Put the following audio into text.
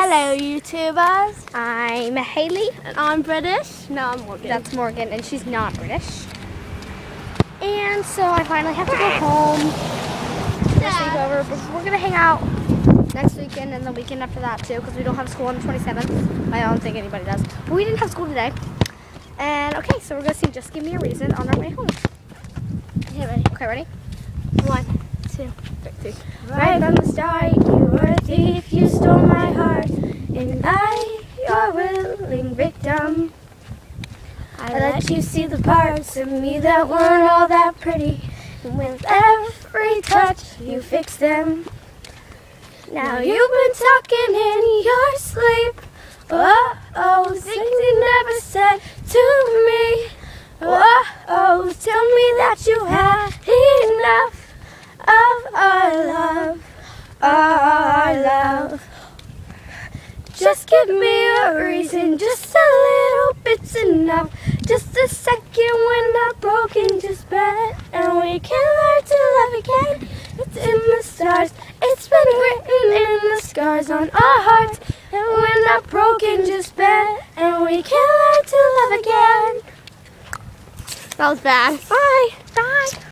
Hello, YouTubers. I'm Haley. And I'm British. No, I'm Morgan. That's Morgan, and she's not British. And so I finally have to go home for a sleepover, but we're gonna hang out next weekend and the weekend after that too, because we don't have school on the 27th. I don't think anybody does. But we didn't have school today. And okay, so we're gonna sing "Just Give Me a Reason" on our way home. Okay, ready? Okay, ready? 1, 2, 3. Right from the start, you were a thief, you stole my heart, and I, your willing victim. I let you see the parts of me that weren't all that pretty, and with every touch, you fixed them. Now you've been talking in your sleep, oh, things you never said to me. Oh, tell me that you had enough of our love. Just give me a reason, just a little bit's enough. Just a second when I'm broken, just bet, and we can learn to love again. It's in the stars, it's been written in the scars on our hearts. And when I'm broken, just bet, and we can learn to love again. That was bad. Bye. Bye.